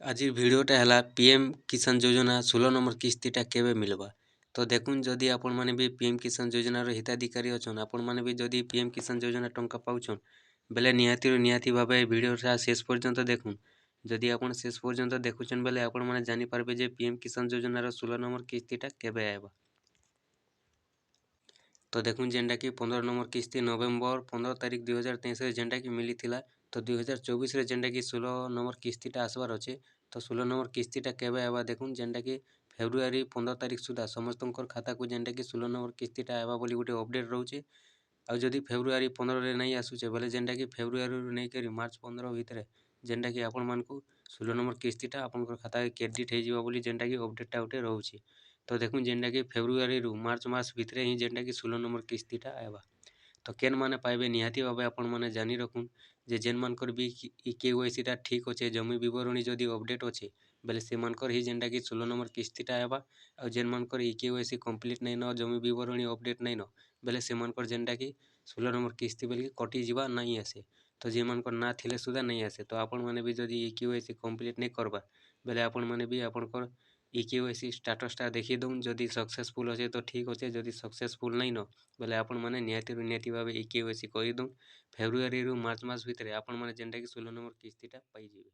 आज भिडटा है पीएम किसान योजना 16 नंबर किस्तीटा केबे मिलवा। तो देखुन जदि आपण माने भी पीएम किसान योजनार हिताधिकारी अछन, आपण माने भी जदि पीएम किसान योजना टंका पाउछन बेले निहाती भावे भिडटा शेष पर्यंत देखुन। जदि आपण शेष पर्यंत देखुछन बेले आपण माने जानि पारबे जे पीएम किसान योजनार 16 नंबर किस्तीटा केबे आएबा। तो देखुन जेनटा कि 15 नंबर किस्ती नवेम्बर 15 तारिख 2023 जेनटा कि मिली थिला। तो 2024 रे जेनटा कि 16 नंबर किस्तीटा आसबार अच्छे। तो 16 नंबर किस्तीटा केबे आएबा देखुन जेनटा कि फेब्रुआरी 15 तारिख सुधा समस्तंकर खाता को जेनटा कि 16 नंबर किस्तीटा आएबा बोली गोटे अपडेट रोचे। आ जदि फेब्रुआरी 15 रे नहीं आसुचे बोले जेनटा कि फेब्रुआरी रू नहीं करी मार्च 15 भितर जेनटा कि आपण मानकु 16 नंबर किस्तीटा आपनकर खाता के क्रेडिट हो जिवो बोली जेनटा कि अपडेटटा गोटे रोचे। तो देखुन जेनटा कि फेब्रुआरी रू मार्च मास भितर ही जेनटा कि 16 नंबर किस्तीटा आएबा। तो केन माने पाइबे निहाती भावे आपण माने जानि रखुन जे जेन मानकर भी ई केवाईसीटा ठीक अच्छे जमी विवरणी जदि अपडेट अच्छे बेले से मानकर ही जेनटा कि 16 नंबर किस्तीटा आएबा। आ जेन मानकर ई केवाईसी कंप्लीट नहीं न जमी विवरणी अपडेट नहीं न बेले से मानकर जेनटा कि 16 नंबर किस्ती बेले कटि जीवा नहीं आसे। तो जे मानकर ना थिले सुधा नहीं आसे। तो आपण माने भी जदि ई केवाईसी कंप्लीट नहीं करबा बेले आपण माने भी आपनकर ई केवाईसी स्टेटसटा देखि दउन जदि सक्सेसफुल अच्छे तो ठीक अच्छे जदि सक्सेसफुल नहीं न बेले आपण माने निहाती भावे ई केवाईसी करि दउन। फेब्रुआरी रू मार्च मास भितर आपण माने जेनटा कि 16 नंबर किस्तीटा पाई जिवे।